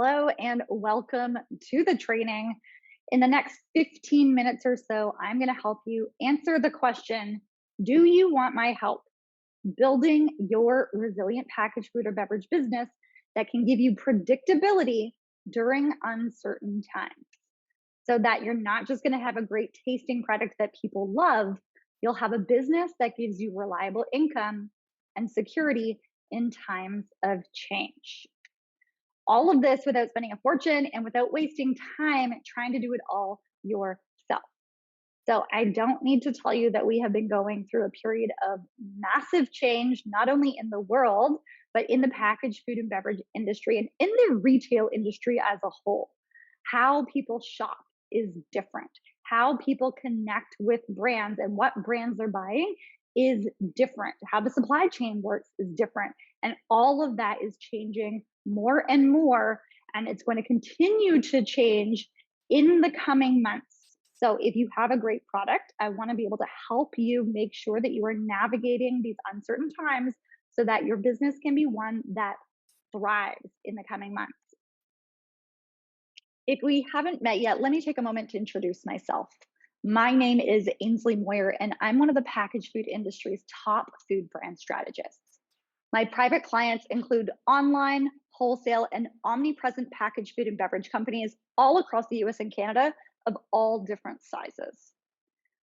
Hello and welcome to the training. In the next 15 minutes or so, I'm going to help you answer the question: do you want my help building your resilient packaged food or beverage business that can give you predictability during uncertain times? So that you're not just going to have a great tasting product that people love, you'll have a business that gives you reliable income and security in times of change. All of this without spending a fortune and without wasting time trying to do it all yourself. So, I don't need to tell you that we have been going through a period of massive change, not only in the world, but in the packaged food and beverage industry and in the retail industry as a whole. How people shop is different. How people connect with brands and what brands they're buying is different. How the supply chain works is different. And all of that is changing more and more. And it's going to continue to change in the coming months. So, if you have a great product, I want to be able to help you make sure that you are navigating these uncertain times so that your business can be one that thrives in the coming months. If we haven't met yet, let me take a moment to introduce myself. My name is Ainsley Moyer, and I'm one of the packaged food industry's top food brand strategists. My private clients include online, wholesale, and omnipresent packaged food and beverage companies all across the US and Canada of all different sizes.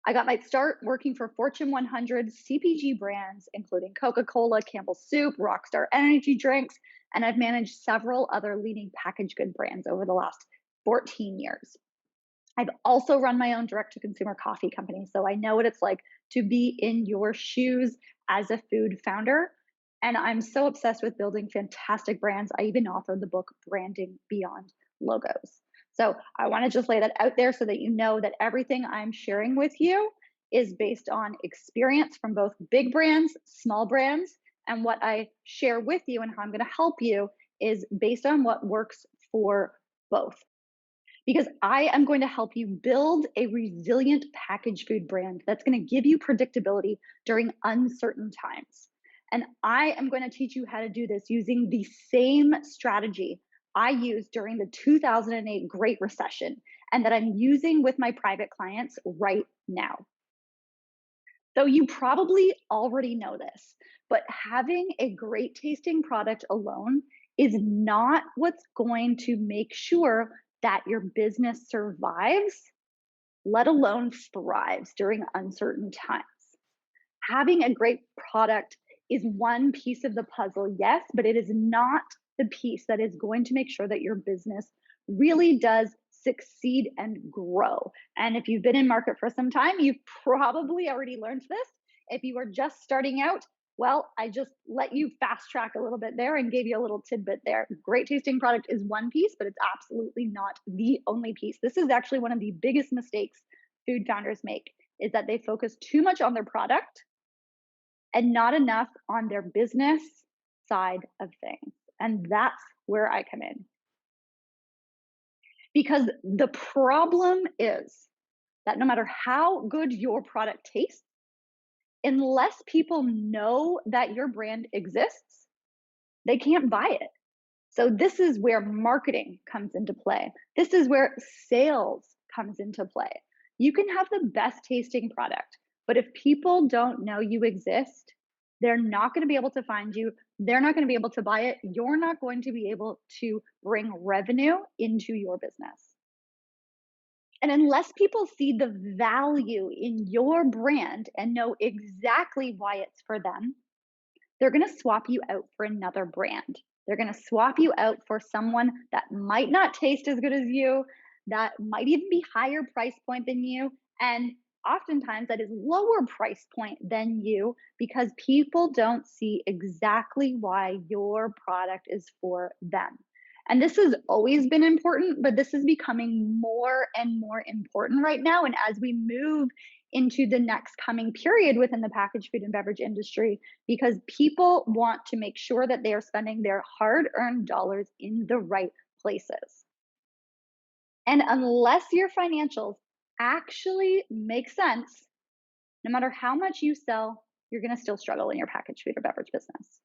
I got my start working for Fortune 100 CPG brands, including Coca Cola, Campbell's Soup, Rockstar Energy Drinks, and I've managed several other leading packaged good brands over the last 14 years. I've also run my own direct to consumer coffee company, so I know what it's like to be in your shoes as a food founder. And I'm so obsessed with building fantastic brands. I even authored the book Branding Beyond Logos. So I want to just lay that out there so that you know that everything I'm sharing with you is based on experience from both big brands, small brands, and what I share with you and how I'm going to help you is based on what works for both. Because I am going to help you build a resilient packaged food brand that's going to give you predictability during uncertain times. And I am going to teach you how to do this using the same strategy I used during the 2008 Great Recession and that I'm using with my private clients right now. So you probably already know this, but having a great tasting product alone is not what's going to make sure that your business survives, let alone thrives during uncertain times. Having a great product is one piece of the puzzle, yes, but it is not the piece that is going to make sure that your business really does succeed and grow. And if you've been in market for some time, you've probably already learned this. If you are just starting out, well, I just let you fast track a little bit there and gave you a little tidbit there. Great tasting product is one piece, but it's absolutely not the only piece. This is actually one of the biggest mistakes food founders make, is that they focus too much on their product and not enough on their business side of things. And that's where I come in. Because the problem is that no matter how good your product tastes, unless people know that your brand exists, they can't buy it. So this is where marketing comes into play. This is where sales comes into play. You can have the best tasting product, but if people don't know you exist, they're not going to be able to find you. They're not going to be able to buy it. You're not going to be able to bring revenue into your business. And unless people see the value in your brand and know exactly why it's for them, they're going to swap you out for another brand. They're going to swap you out for someone that might not taste as good as you, that might even be higher price point than you, and oftentimes that is lower price point than you because people don't see exactly why your product is for them. And this has always been important, but this is becoming more and more important right now. And as we move into the next coming period within the packaged food and beverage industry, because people want to make sure that they are spending their hard earned dollars in the right places. And unless your financials actually make sense, no matter how much you sell, you're going to still struggle in your packaged food or beverage business.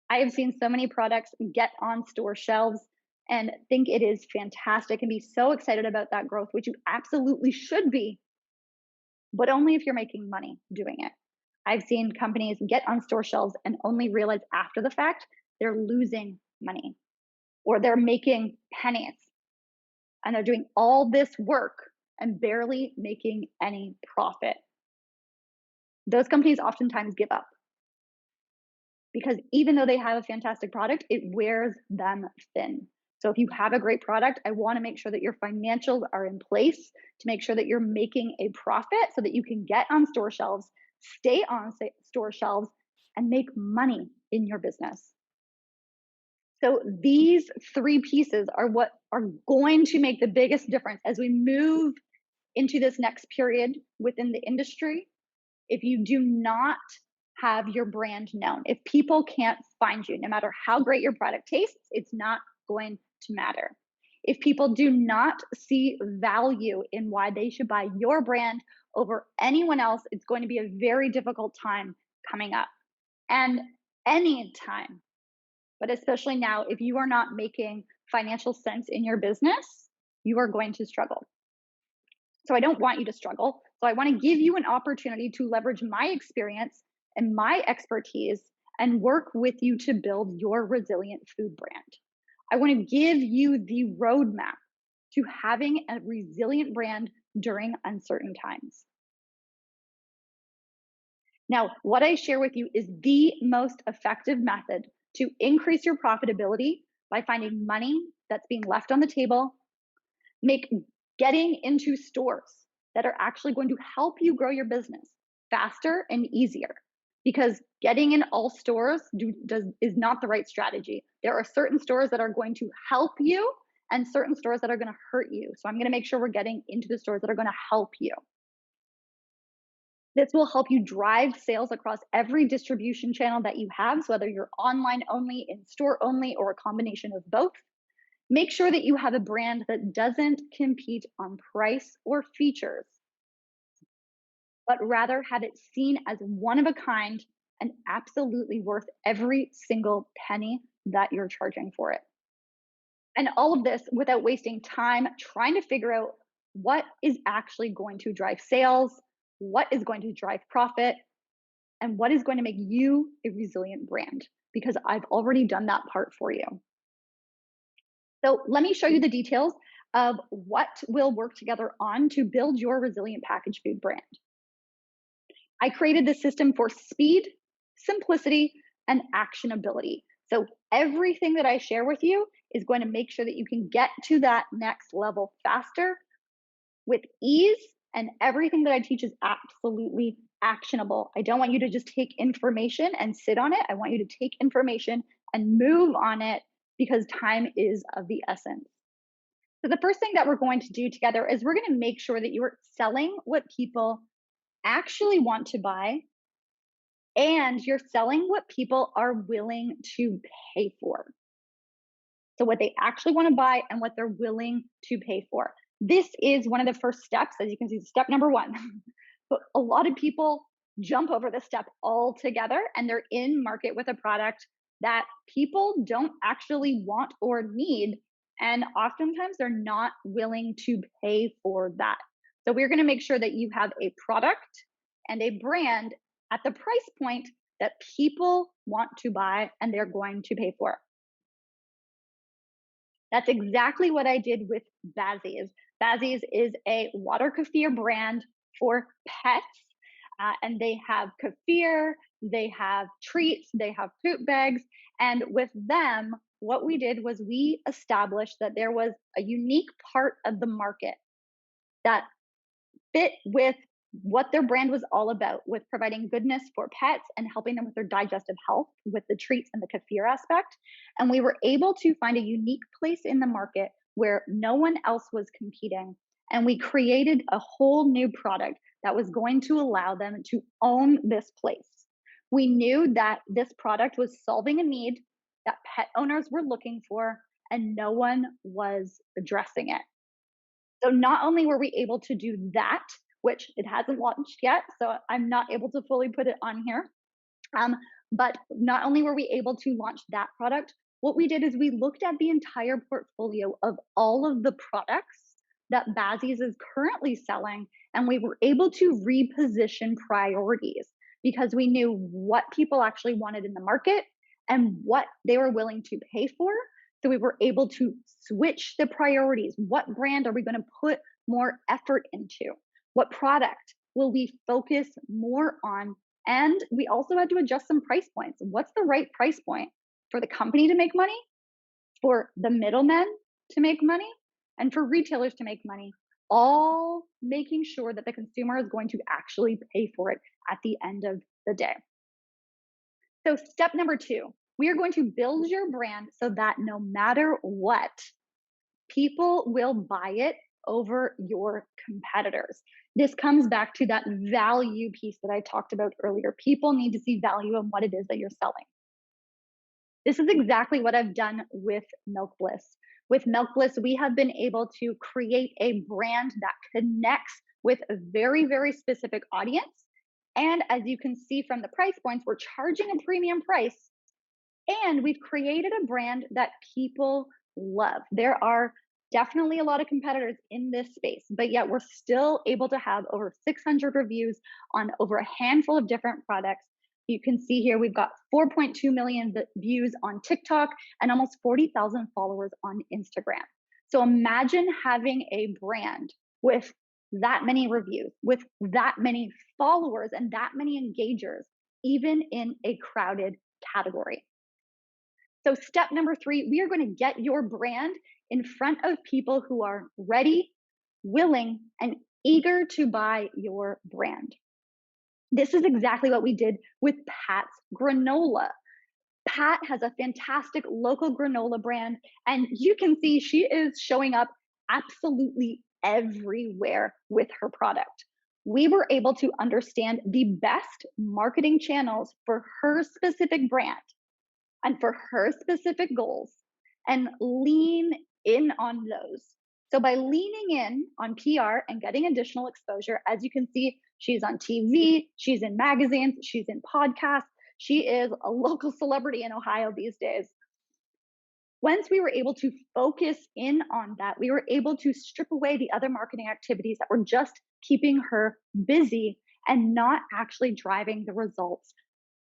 I have seen so many products get on store shelves and think it is fantastic and be so excited about that growth, which you absolutely should be, but only if you're making money doing it. I've seen companies get on store shelves and only realize after the fact they're losing money or they're making pennies and they're doing all this work and barely making any profit. Those companies oftentimes give up because even though they have a fantastic product, it wears them thin. So if you have a great product, I want to make sure that your financials are in place to make sure that you're making a profit so that you can get on store shelves, stay on store shelves, and make money in your business. So these three pieces are what are going to make the biggest difference as we move into this next period within the industry. If you do not have your brand known, if people can't find you, no matter how great your product tastes, it's not going to matter. If people do not see value in why they should buy your brand over anyone else, it's going to be a very difficult time coming up. And any time, but especially now, if you are not making financial sense in your business, you are going to struggle. So I don't want you to struggle. So I want to give you an opportunity to leverage my experience and my expertise and work with you to build your resilient food brand. I want to give you the roadmap to having a resilient brand during uncertain times. Now, what I share with you is the most effective method to increase your profitability by finding money that's being left on the table, make getting into stores that are actually going to help you grow your business faster and easier. Because getting in all stores is not the right strategy. There are certain stores that are going to help you and certain stores that are going to hurt you. So I'm going to make sure we're getting into the stores that are going to help you. This will help you drive sales across every distribution channel that you have. So whether you're online only, in store only, or a combination of both, make sure that you have a brand that doesn't compete on price or features, but rather have it seen as one of a kind and absolutely worth every single penny that you're charging for it. And all of this without wasting time trying to figure out what is actually going to drive sales, what is going to drive profit, and what is going to make you a resilient brand, because I've already done that part for you. So let me show you the details of what we'll work together on to build your resilient packaged food brand. I created this system for speed, simplicity, and actionability. So everything that I share with you is going to make sure that you can get to that next level faster with ease, and everything that I teach is absolutely actionable. I don't want you to just take information and sit on it. I want you to take information and move on it because time is of the essence. So the first thing that we're going to do together is we're going to make sure that you're selling what people actually want to buy and you're selling what people are willing to pay for. So what they actually want to buy and what they're willing to pay for. This is one of the first steps, as you can see, step number one. But a lot of people jump over this step altogether and they're in market with a product that people don't actually want or need. And oftentimes they're not willing to pay for that. So we're going to make sure that you have a product and a brand at the price point that people want to buy and they're going to pay for. That's exactly what I did with Bazis. Bazis is a water kefir brand for pets. And they have kefir, they have treats, they have poop bags. And with them, what we did was we established that there was a unique part of the market that fit with what their brand was all about, with providing goodness for pets and helping them with their digestive health with the treats and the kefir aspect. And we were able to find a unique place in the market where no one else was competing. And we created a whole new product that was going to allow them to own this place. We knew that this product was solving a need that pet owners were looking for, and no one was addressing it. So not only were we able to do that, which it hasn't launched yet, so I'm not able to fully put it on here, but not only were we able to launch that product, what we did is we looked at the entire portfolio of all of the products that Bazis is currently selling, and we were able to reposition priorities because we knew what people actually wanted in the market and what they were willing to pay for. So we were able to switch the priorities. What brand are we going to put more effort into? What product will we focus more on? And we also had to adjust some price points. What's the right price point for the company to make money, for the middlemen to make money, and for retailers to make money, all making sure that the consumer is going to actually pay for it at the end of the day. So, step number 2, we are going to build your brand so that no matter what, people will buy it over your competitors. This comes back to that value piece that I talked about earlier. People need to see value in what it is that you're selling. This is exactly what I've done with Milk Bliss. With Milk Bliss, we have been able to create a brand that connects with a very, very specific audience. And as you can see from the price points, we're charging a premium price. And we've created a brand that people love. There are definitely a lot of competitors in this space, but yet we're still able to have over 600 reviews on over a handful of different products. You can see here we've got 4.2 million views on TikTok and almost 40,000 followers on Instagram. So imagine having a brand with that many reviews, with that many followers and that many engagers, even in a crowded category. So, step number 3, we are going to get your brand in front of people who are ready, willing, and eager to buy your brand. This is exactly what we did with Pat's Granola. Pat has a fantastic local granola brand, and you can see she is showing up absolutely everywhere with her product. We were able to understand the best marketing channels for her specific brand and for her specific goals and lean in on those. So by leaning in on PR and getting additional exposure, as you can see, she's on TV, she's in magazines, she's in podcasts. She is a local celebrity in Ohio these days. Once we were able to focus in on that, we were able to strip away the other marketing activities that were just keeping her busy and not actually driving the results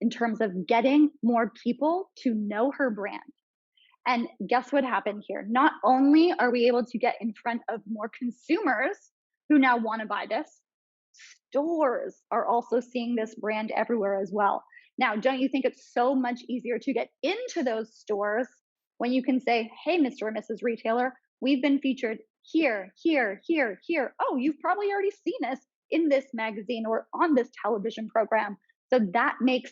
in terms of getting more people to know her brand. And guess what happened here? Not only are we able to get in front of more consumers who now want to buy this, stores are also seeing this brand everywhere as well. Now, don't you think it's so much easier to get into those stores when you can say, hey, Mr. or Mrs. Retailer, we've been featured here, here, here, here. Oh, you've probably already seen us in this magazine or on this television program. So that makes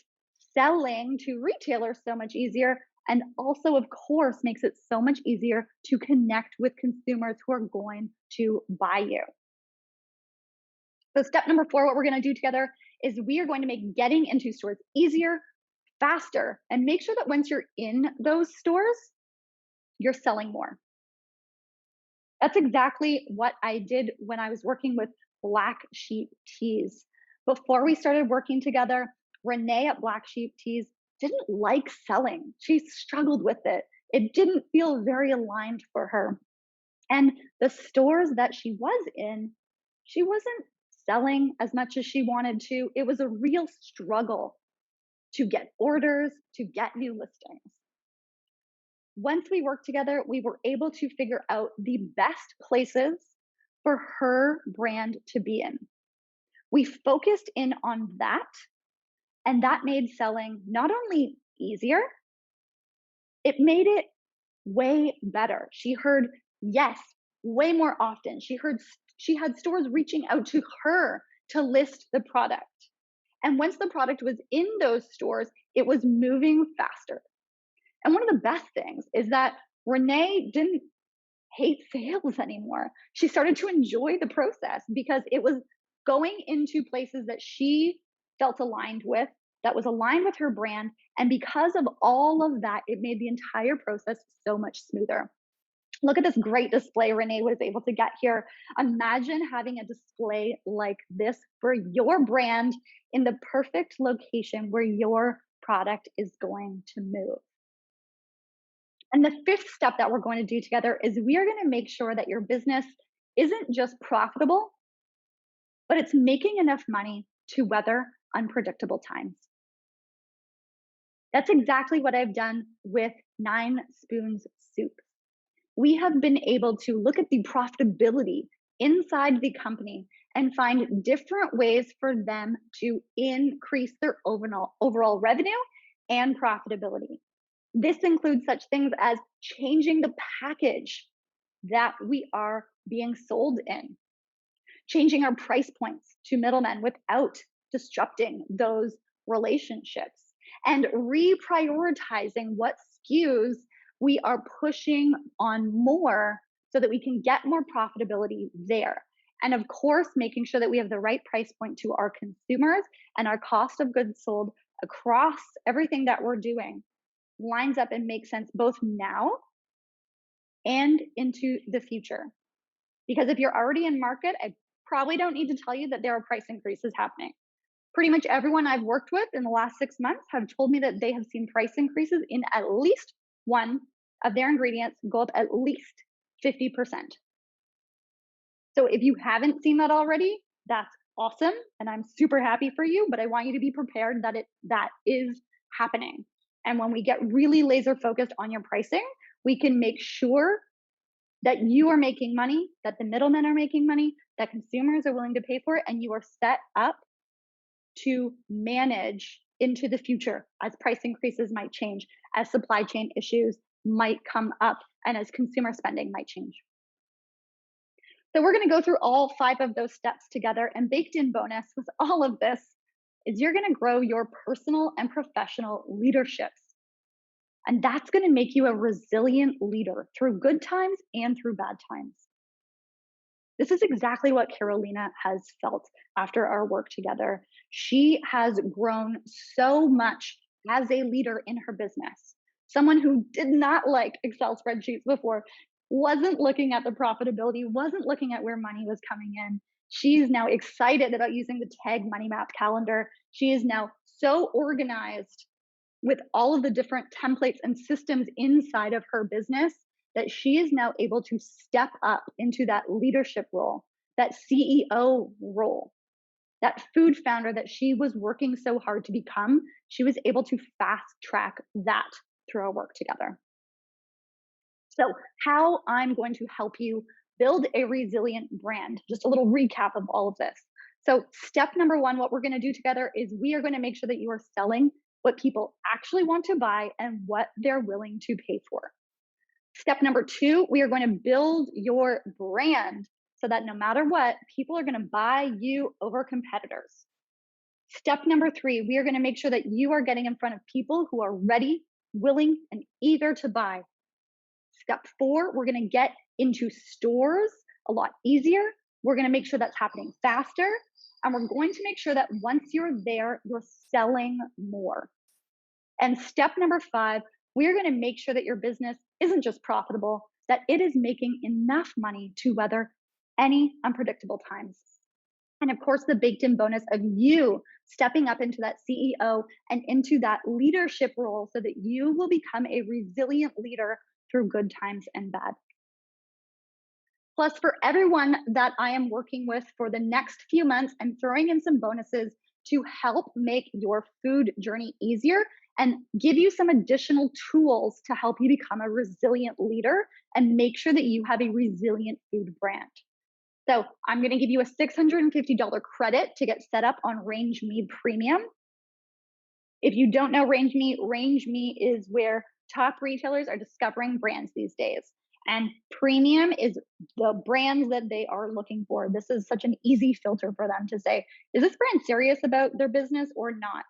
selling to retailers so much easier, and also of course makes it so much easier to connect with consumers who are going to buy you. So step number 4, what we're going to do together is we are going to make getting into stores easier, faster, and make sure that once you're in those stores, you're selling more. That's exactly what I did when I was working with Black Sheep Teas. Before we started working together, Renee at Black Sheep Teas didn't like selling. She struggled with it. It didn't feel very aligned for her. And the stores that she was in, she wasn't selling as much as she wanted to. It was a real struggle to get orders, to get new listings. Once we worked together, we were able to figure out the best places for her brand to be in. We focused in on that, and that made selling not only easier, it made it way better. She heard yes way more often. She had stores reaching out to her to list the product. And once the product was in those stores, it was moving faster. And one of the best things is that Renee didn't hate sales anymore. She started to enjoy the process because it was going into places that she felt aligned with, that was aligned with her brand. And because of all of that, it made the entire process so much smoother. Look at this great display Renee was able to get here. Imagine having a display like this for your brand in the perfect location where your product is going to move. And the fifth step that we're going to do together is we are going to make sure that your business isn't just profitable, but it's making enough money to weather unpredictable times. That's exactly what I've done with Nine Spoons Soup. We have been able to look at the profitability inside the company and find different ways for them to increase their overall revenue and profitability. This includes such things as changing the package that we are being sold in, changing our price points to middlemen without disrupting those relationships, and reprioritizing what SKUs we are pushing on more so that we can get more profitability there. And of course, making sure that we have the right price point to our consumers and our cost of goods sold across everything that we're doing lines up and makes sense both now and into the future. Because if you're already in market, I probably don't need to tell you that there are price increases happening. Pretty much everyone I've worked with in the last 6 months have told me that they have seen price increases in at least one of their ingredients go up at least 50%. So if you haven't seen that already, that's awesome. And I'm super happy for you, but I want you to be prepared that that is happening. And when we get really laser focused on your pricing, we can make sure that you are making money, that the middlemen are making money, that consumers are willing to pay for it, and you are set up to manage into the future as price increases might change, as supply chain issues might come up, and as consumer spending might change. So we're going to go through all 5 of those steps together, and baked in bonus with all of this is you're going to grow your personal and professional leaderships. And that's going to make you a resilient leader through good times and through bad times. This is exactly what Carolina has felt after our work together. She has grown so much as a leader in her business. Someone who did not like Excel spreadsheets before, wasn't looking at the profitability, wasn't looking at where money was coming in. She's now excited about using the Tag Money Map calendar. She is now so organized with all of the different templates and systems inside of her business that she is now able to step up into that leadership role, that CEO role, that food founder that she was working so hard to become. She was able to fast track that through our work together. So, how I'm going to help you build a resilient brand. Just a little recap of all of this. So, step number 1, what we're going to do together is we are going to make sure that you are selling what people actually want to buy and what they're willing to pay for. Step number 2, we are going to build your brand so that no matter what, people are going to buy you over competitors. Step number 3, we are going to make sure that you are getting in front of people who are ready, willing, and eager to buy. Step 4, we're going to get into stores a lot easier. We're going to make sure that's happening faster. And we're going to make sure that once you're there, you're selling more. And step number 5, we're going to make sure that your business isn't just profitable, that it is making enough money to weather any unpredictable times. And of course, the baked in bonus of you stepping up into that CEO and into that leadership role so that you will become a resilient leader through good times and bad. Plus, for everyone that I am working with for the next few months, I'm throwing in some bonuses to help make your food journey easier and give you some additional tools to help you become a resilient leader and make sure that you have a resilient food brand. So I'm going to give you a $650 credit to get set up on Range Me Premium. If you don't know Range Me is where top retailers are discovering brands these days. And premium is the brands that they are looking for. This is such an easy filter for them to say, is this brand serious about their business or not?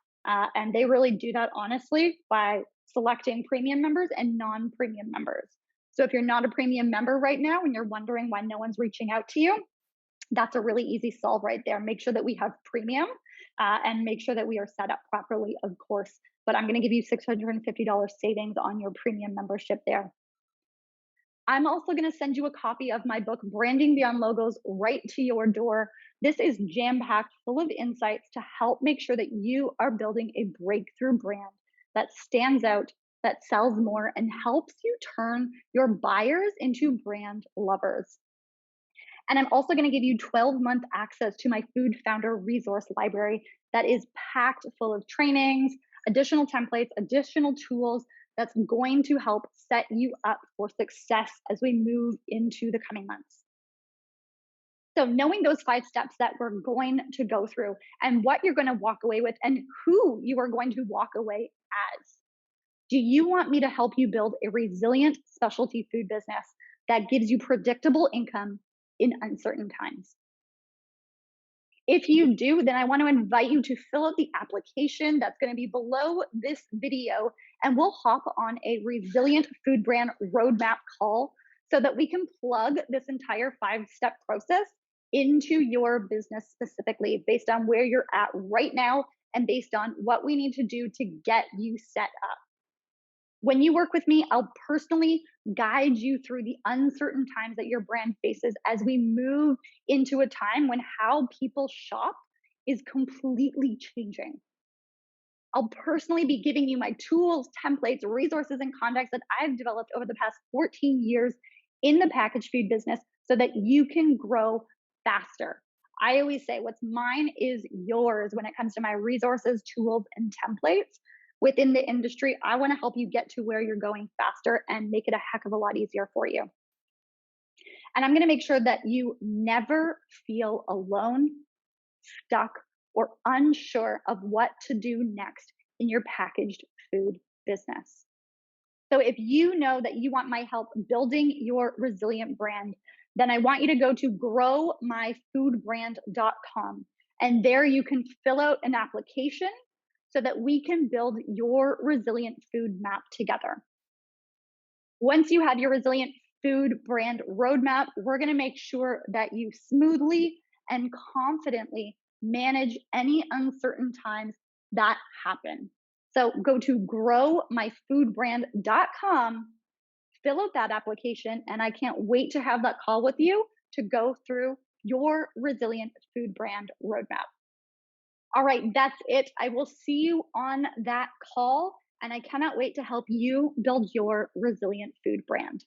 And they really do that honestly by selecting premium members and non-premium members. So if you're not a premium member right now and you're wondering why no one's reaching out to you, that's a really easy solve right there. Make sure that we have premium and make sure that we are set up properly, of course. But I'm going to give you $650 savings on your premium membership there. I'm also going to send you a copy of my book, Branding Beyond Logos, right to your door. This is jam-packed, full of insights to help make sure that you are building a breakthrough brand that stands out that sells more and helps you turn your buyers into brand lovers. And I'm also going to give you 12-month access to my Food Founder resource library that is packed full of trainings, additional templates, additional tools that's going to help set you up for success as we move into the coming months. So, knowing those 5 steps that we're going to go through and what you're going to walk away with and who you are going to walk away as. Do you want me to help you build a resilient specialty food business that gives you predictable income in uncertain times? If you do, then I want to invite you to fill out the application that's going to be below this video, and we'll hop on a resilient food brand roadmap call so that we can plug this entire 5 step process into your business specifically based on where you're at right now and based on what we need to do to get you set up. When you work with me, I'll personally guide you through the uncertain times that your brand faces as we move into a time when how people shop is completely changing. I'll personally be giving you my tools, templates, resources, and contacts that I've developed over the past 14 years in the packaged food business so that you can grow faster. I always say what's mine is yours when it comes to my resources, tools, and templates within the industry. I want to help you get to where you're going faster and make it a heck of a lot easier for you. And I'm going to make sure that you never feel alone, stuck, or unsure of what to do next in your packaged food business. So if you know that you want my help building your resilient brand, then I want you to go to growmyfoodbrand.com. And there you can fill out an application so that we can build your resilient food map together. Once you have your resilient food brand roadmap, we're going to make sure that you smoothly and confidently manage any uncertain times that happen. So go to growmyfoodbrand.com, fill out that application, and I can't wait to have that call with you to go through your resilient food brand roadmap. All right, that's it. I will see you on that call, and I cannot wait to help you build your resilient food brand.